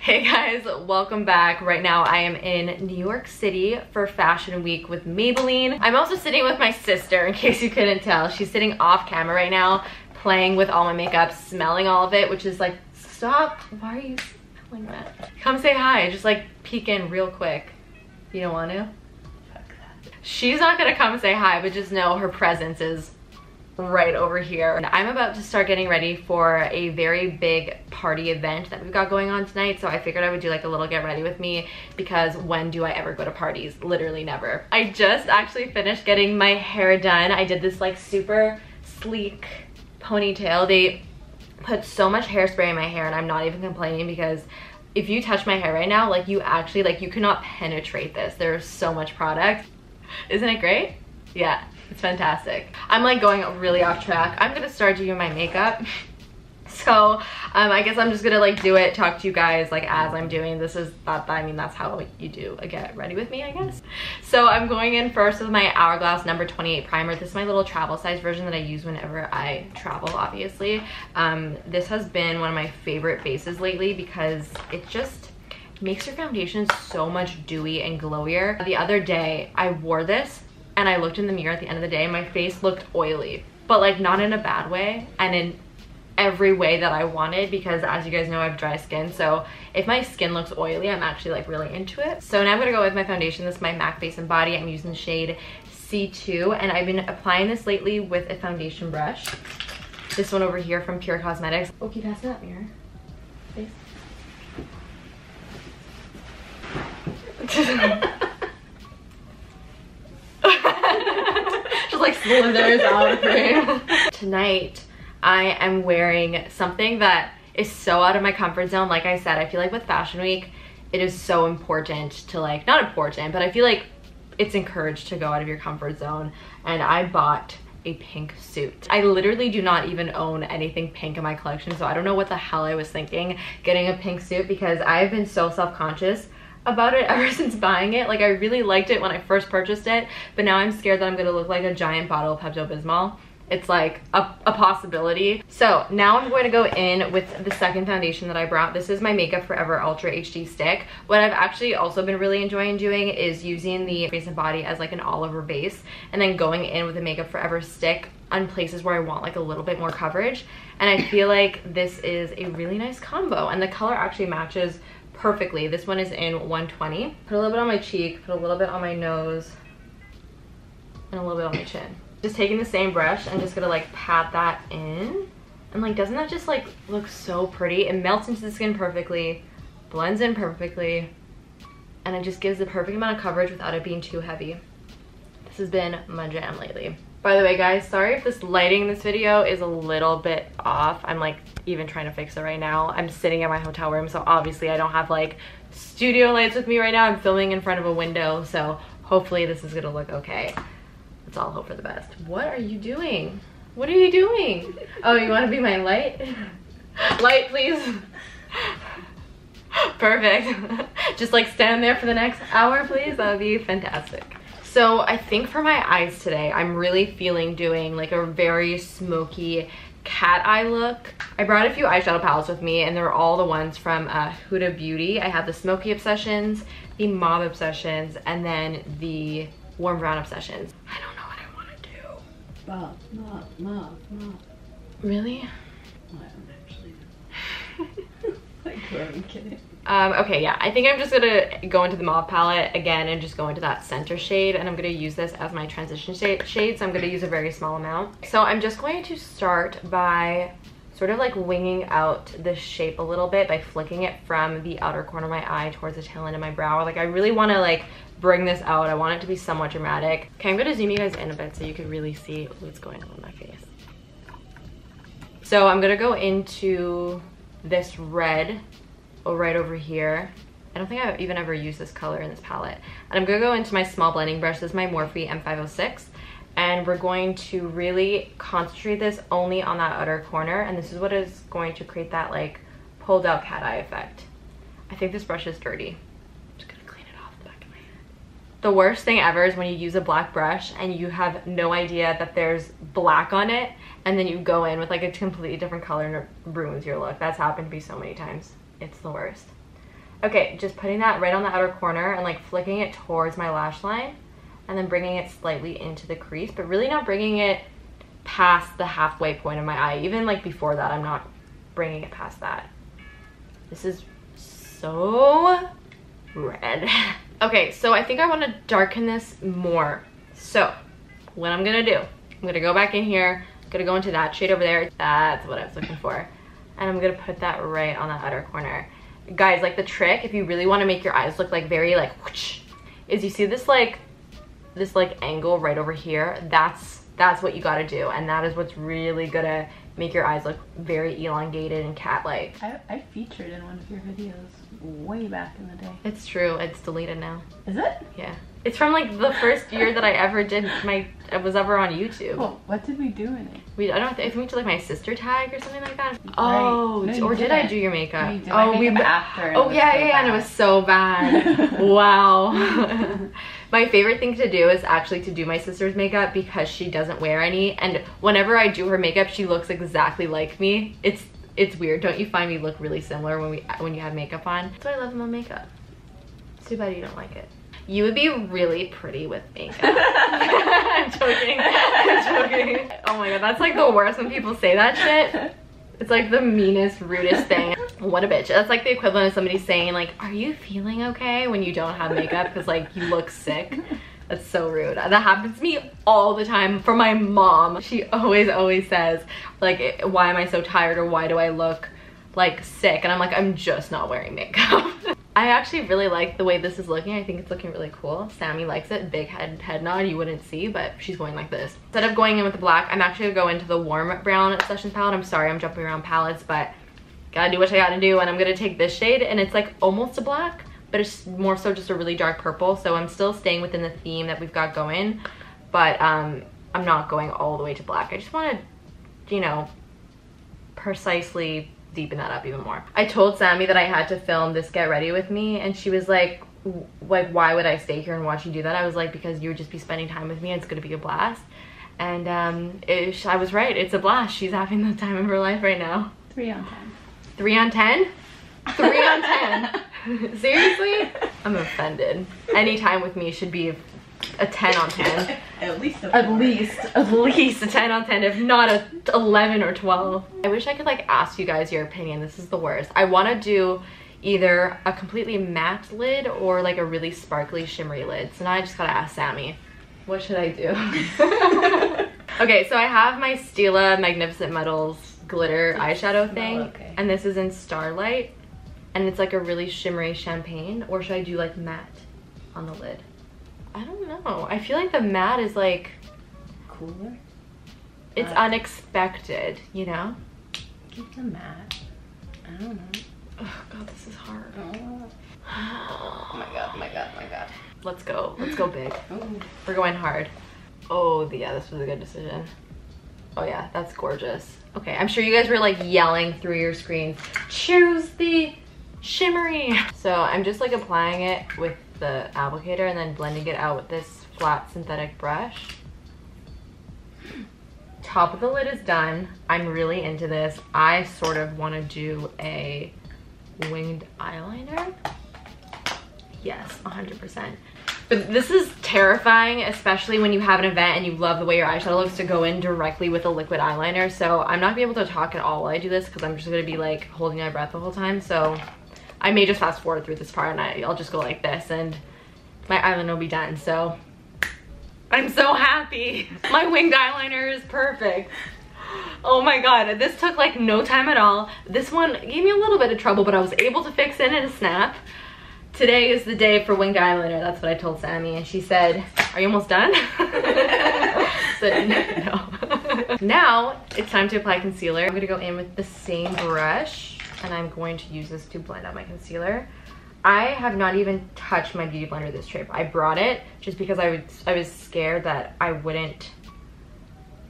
Hey guys, welcome back. Right now I am in New York City for Fashion Week with Maybelline. I'm also sitting with my sister, in case you couldn't tell. She's sitting off camera right now, playing with all my makeup, smelling all of it, which is like, stop, why are you smelling that? Come say hi, just like peek in real quick. You don't want to? Fuck that. She's not gonna come say hi, but just know her presence is right over here. And I'm about to start getting ready for a very big party event that we've got going on tonight, so I figured I would do like a little get ready with me, because when do I ever go to parties? Literally never. I just actually finished getting my hair done. I did this like super sleek ponytail. They put so much hairspray in my hair and I'm not even complaining, because if you touch my hair right now, like you actually, like you cannot penetrate this. There's so much product. Isn't it great? Yeah. It's fantastic. I'm like going really off track. I'm gonna start doing my makeup. So I guess I'm just gonna like do it, talk to you guys like as I'm doing. This is that, I mean, that's how you do a get ready with me, I guess. So I'm going in first with my Hourglass number 28 primer. This is my little travel size version that I use whenever I travel, obviously. This has been one of my favorite bases lately because it just makes your foundation so much dewy and glowier. The other day I wore this and I looked in the mirror at the end of the day, my face looked oily, but like not in a bad way, and in every way that I wanted, because as you guys know, I have dry skin. So if my skin looks oily, I'm actually like really into it. So now I'm gonna go with my foundation. This is my MAC Face and Body. I'm using the shade C2, and I've been applying this lately with a foundation brush. This one over here from Pure Cosmetics. Oh, keep passing that mirror. Face. Just like slithers out of frame. Tonight I am wearing something that is so out of my comfort zone. Like I said, I feel like with Fashion Week it is so important to like, not important, but I feel like it's encouraged to go out of your comfort zone. And I bought a pink suit. I literally do not even own anything pink in my collection, so I don't know what the hell I was thinking getting a pink suit, because I've been so self-conscious about it ever since buying it. Like I really liked it when I first purchased it, but now I'm scared that I'm gonna look like a giant bottle of Pepto-Bismol. It's like a possibility. So now I'm going to go in with the second foundation that I brought. This is my Makeup Forever Ultra HD stick. What I've actually also been really enjoying doing is using the Face and Body as like an all over base, and then going in with the Makeup Forever stick on places where I want like a little bit more coverage. And I feel like this is a really nice combo, and the color actually matches perfectly. This one is in 120. Put a little bit on my cheek, put a little bit on my nose, and a little bit on my chin. Just taking the same brush and just gonna like pat that in. And like, doesn't that just like look so pretty? It melts into the skin perfectly, blends in perfectly, and it just gives the perfect amount of coverage without it being too heavy. This has been my jam lately. By the way guys, sorry if this lighting in this video is a little bit off. I'm like even trying to fix it right now. I'm sitting in my hotel room, so obviously I don't have like studio lights with me right now. I'm filming in front of a window, so hopefully this is gonna look okay. Let's all hope for the best. What are you doing? What are you doing? Oh, you wanna be my light? Light, please. Perfect. Just like stand there for the next hour, please. That would be fantastic. So I think for my eyes today, I'm really feeling doing like a very smoky cat eye look. I brought a few eyeshadow palettes with me, and they're all the ones from Huda Beauty. I have the Smoky Obsessions, the Mauve Obsessions, and then the Warm Brown Obsessions. I don't know what I want to do. Mauve. Really? Well, I don't actually know. Like, who are we kidding? Okay, yeah, I think I'm just gonna go into the Mauve palette again and just go into that center shade, and I'm gonna use this as my transition shade, so I'm gonna use a very small amount. So I'm just going to start by sort of like winging out the shape a little bit by flicking it from the outer corner of my eye towards the tail end of my brow. Like I really want to like bring this out. I want it to be somewhat dramatic. Okay, I'm gonna zoom you guys in a bit so you can really see what's going on in my face. So I'm gonna go into this red right over here. I don't think I've even ever used this color in this palette. And I'm gonna go into my small blending brush. This is my Morphe M506. And we're going to really concentrate this only on that outer corner. And this is what is going to create that like pulled out cat eye effect. I think this brush is dirty. I'm just gonna clean it off the back of my hand. The worst thing ever is when you use a black brush and you have no idea that there's black on it, and then you go in with like a completely different color and it ruins your look. That's happened to me so many times. It's the worst. Okay, just putting that right on the outer corner and like flicking it towards my lash line and then bringing it slightly into the crease, but really not bringing it past the halfway point of my eye. Even like before that, I'm not bringing it past that. This is so red. Okay, so I think I want to darken this more. So what I'm gonna do, I'm gonna go back in here, I'm gonna go into that shade over there. That's what I was looking for. And I'm gonna put that right on the outer corner. Guys, like the trick, if you really want to make your eyes look like very like whoosh, is you see this like angle right over here. That's what you got to do, and that is what's really gonna make your eyes look very elongated and cat-like. I featured in one of your videos way back in the day. It's true. It's deleted now. Is it? Yeah. It's from like the first year that I ever did I was ever on YouTube. Well, what did we do in it? I think we did like my sister tag or something like that. Right. Oh, No, or did I do your makeup? No, you did. Oh, we after. Oh yeah, and it was so bad. Wow. My favorite thing to do is actually to do my sister's makeup because she doesn't wear any, and whenever I do her makeup, she looks exactly like me. It's weird. Don't you find we look really similar when you have makeup on? That's why I love my makeup. It's too bad you don't like it. You would be really pretty with makeup. I'm joking. I'm joking. Oh my god, that's like the worst when people say that shit. It's like the meanest, rudest thing. What a bitch. That's like the equivalent of somebody saying like, are you feeling okay when you don't have makeup because like you look sick? That's so rude. That happens to me all the time from my mom. She always says like, why am I so tired, or why do I look like sick? And I'm like, I'm just not wearing makeup. I actually really like the way this is looking. I think it's looking really cool. Sammy likes it. Big head nod, you wouldn't see, but she's going like this. Instead of going in with the black, I'm actually gonna go into the warm brown Sessions palette. I'm sorry I'm jumping around palettes, but gotta do what I gotta do. And I'm gonna take this shade, and it's like almost a black, but it's more so just a really dark purple. So I'm still staying within the theme that we've got going, but I'm not going all the way to black. I just wanna, you know, precisely deepen that up even more. I told Sammy that I had to film this get ready with me, and she was like why would I stay here and watch you do that? I was like, because you would just be spending time with me, and it's gonna be a blast. And I was right, it's a blast. She's having the time of her life right now. 3 on 10. 3 on 10? 3 on 10? Seriously? I'm offended. Any time with me should be a 10 on 10. At least a 4. At least a 10 on 10, if not a 11 or 12. I wish I could like ask you guys your opinion. This is the worst. I want to do either a completely matte lid or like a really sparkly shimmery lid. So now I just gotta ask Sammy, what should I do? Okay, so I have my Stila Magnificent Metals glitter eyeshadow thing, okay. And this is in Starlight, and it's like a really shimmery champagne. Or should I do like matte on the lid? I don't know. I feel like the matte is like cooler. It's unexpected, you know? Get the matte. I don't know. Oh god, this is hard. Oh my god, oh my god, oh my god. Let's go big. Ooh. We're going hard. Oh yeah, this was a good decision. Oh yeah, that's gorgeous. Okay, I'm sure you guys were like yelling through your screens, choose the shimmery. So I'm just like applying it with the applicator and then blending it out with this flat synthetic brush. Top of the lid is done. I'm really into this. I sort of want to do a winged eyeliner. Yes, 100%. But this is terrifying, especially when you have an event and you love the way your eyeshadow looks, to go in directly with a liquid eyeliner. So I'm not gonna be able to talk at all while I do this because I'm just gonna be like holding my breath the whole time. So I may just fast forward through this part and I'll just go like this and my eyeliner will be done. So I'm so happy. My winged eyeliner is perfect. Oh my god, this took like no time at all. This one gave me a little bit of trouble, but I was able to fix it in a snap. Today is the day for winged eyeliner. That's what I told Sammy, and she said, are you almost done? Said, no. Now it's time to apply concealer. I'm gonna go in with the same brush, and I'm going to use this to blend out my concealer. I have not even touched my beauty blender this trip. I brought it just because I was scared that I wouldn't,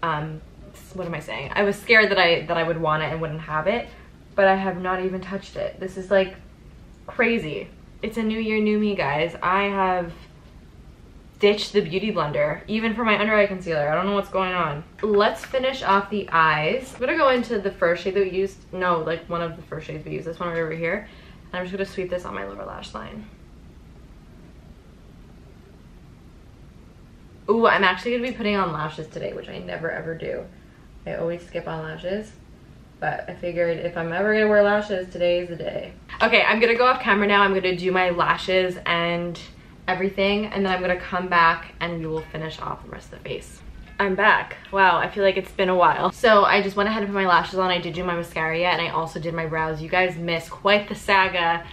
what am I saying? I was scared that I would want it and wouldn't have it, but I have not even touched it. This is like crazy. It's a new year, new me, guys. I have ditched the beauty blender, even for my under eye concealer. I don't know what's going on. Let's finish off the eyes. I'm gonna go into the first shade that we used. No, like one of the first shades we used. This one right over here. I'm just gonna sweep this on my lower lash line. Ooh, I'm actually gonna be putting on lashes today, which I never ever do. I always skip on lashes, but I figured if I'm ever gonna wear lashes, today is the day. Okay, I'm gonna go off camera now. I'm gonna do my lashes and everything, and then I'm gonna come back and we will finish off the rest of the face. I'm back. Wow, I feel like it's been a while. So I just went ahead and put my lashes on. I did do my mascara yet, and I also did my brows. You guys missed quite the saga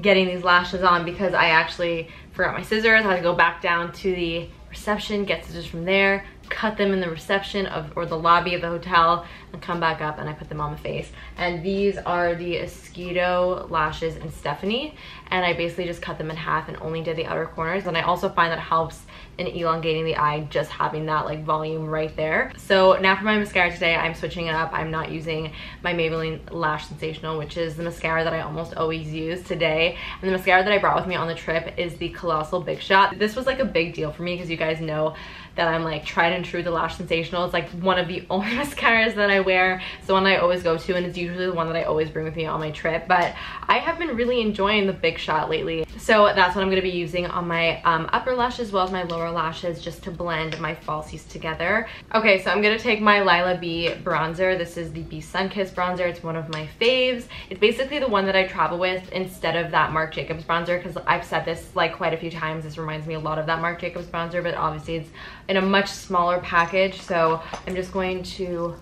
getting these lashes on because I actually forgot my scissors. I had to go back down to the reception, get scissors from there, cut them in the reception or the lobby of the hotel, and come back up and I put them on the face. And these are the Esquito lashes in Stephanie, and I basically just cut them in half and only did the outer corners. And I also find that helps in elongating the eye, just having that like volume right there. So now for my mascara today, I'm switching it up. I'm not using my Maybelline Lash Sensational, which is the mascara that I almost always use today. And the mascara that I brought with me on the trip is the Colossal Big Shot. This was like a big deal for me because you guys know that I'm like tried and true to Lash Sensational. It's like one of the only mascaras that I wear. It's the one that I always go to, and it's usually the one that I always bring with me on my trip. But I have been really enjoying the Big Shot lately. So that's what I'm gonna be using on my upper lashes as well as my lower lashes, just to blend my falsies together. Okay, so I'm gonna take my Lila B bronzer. This is the B Sunkissed bronzer. It's one of my faves. It's basically the one that I travel with instead of that Marc Jacobs bronzer, because I've said this like quite a few times. This reminds me a lot of that Marc Jacobs bronzer, but obviously it's in a much smaller package. So I'm just going to,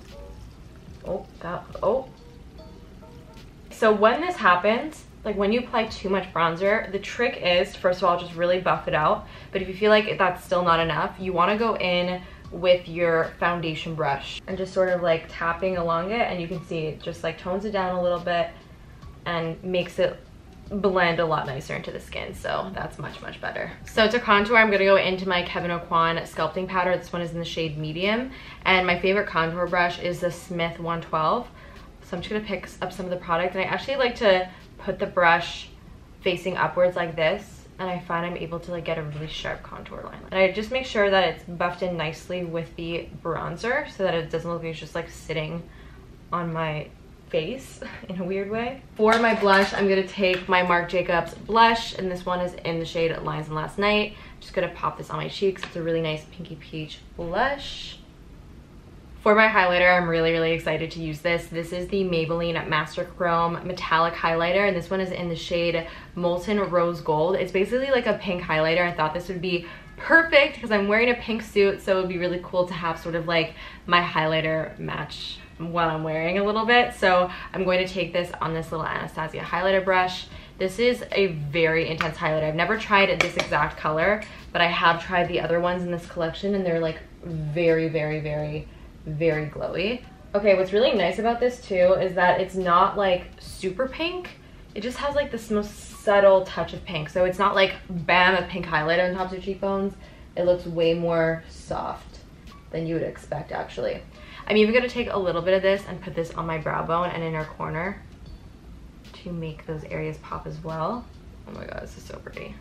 So when this happens, like when you apply too much bronzer, the trick is, first of all, just really buff it out. But if you feel like that's still not enough, you want to go in with your foundation brush and just sort of like tapping along it, and you can see it just like tones it down a little bit and makes it blend a lot nicer into the skin. So that's much better. So to contour, I'm gonna go into my Kevyn Aucoin sculpting powder. This one is in the shade medium, and my favorite contour brush is the Smith 112. So I'm just gonna pick up some of the product, and I actually like to put the brush facing upwards like this, and I find I'm able to like get a really sharp contour line. And I just make sure that it's buffed in nicely with the bronzer so that it doesn't look like it's just like sitting on my face in a weird way. For my blush, I'm gonna take my Marc Jacobs blush, and this one is in the shade Lines and Last Night. Just gonna pop this on my cheeks. It's a really nice pinky peach blush. For my highlighter, I'm really excited to use this. This is the Maybelline Master Chrome Metallic Highlighter, and this one is in the shade Molten Rose Gold. It's basically like a pink highlighter. I thought this would be perfect because I'm wearing a pink suit, so it would be really cool to have sort of like my highlighter match what I'm wearing a little bit. So I'm going to take this on this little Anastasia highlighter brush. This is a very intense highlighter. I've never tried this exact color, but I have tried the other ones in this collection, and they're like very glowy. Okay, what's really nice about this too is that it's not like super pink. It just has like this most subtle touch of pink. So it's not like bam, a pink highlighter on top of your cheekbones. It looks way more soft than you would expect actually. I'm even gonna take a little bit of this and put this on my brow bone and inner corner to make those areas pop as well. Oh my god, this is so pretty.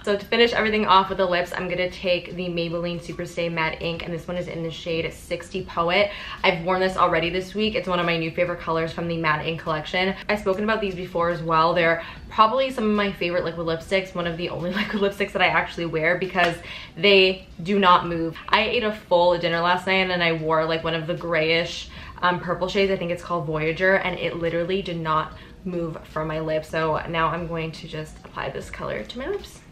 So to finish everything off with the lips, I'm gonna take the Maybelline Superstay Matte Ink, and this one is in the shade 60 Poet. I've worn this already this week. It's one of my new favorite colors from the Matte Ink collection. I've spoken about these before as well. They're probably some of my favorite liquid lipsticks, one of the only liquid lipsticks that I actually wear because they do not move. I ate a full dinner last night and I wore like one of the grayish purple shades. I think it's called Voyager, and it literally did not move from my lips. So now I'm going to just apply this color to my lips.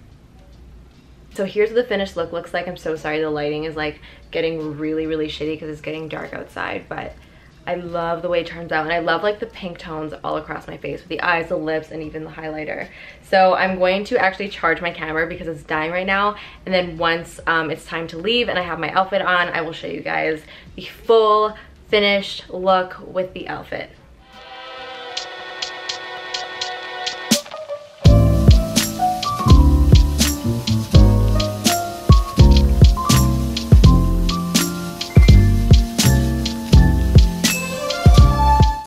So here's what the finished look looks like. I'm so sorry the lighting is like getting really shitty because it's getting dark outside, but I love the way it turns out, and I love like the pink tones all across my face with the eyes, the lips, and even the highlighter. So I'm going to actually charge my camera because it's dying right now, and then once it's time to leave and I have my outfit on, I will show you guys the full finished look with the outfit.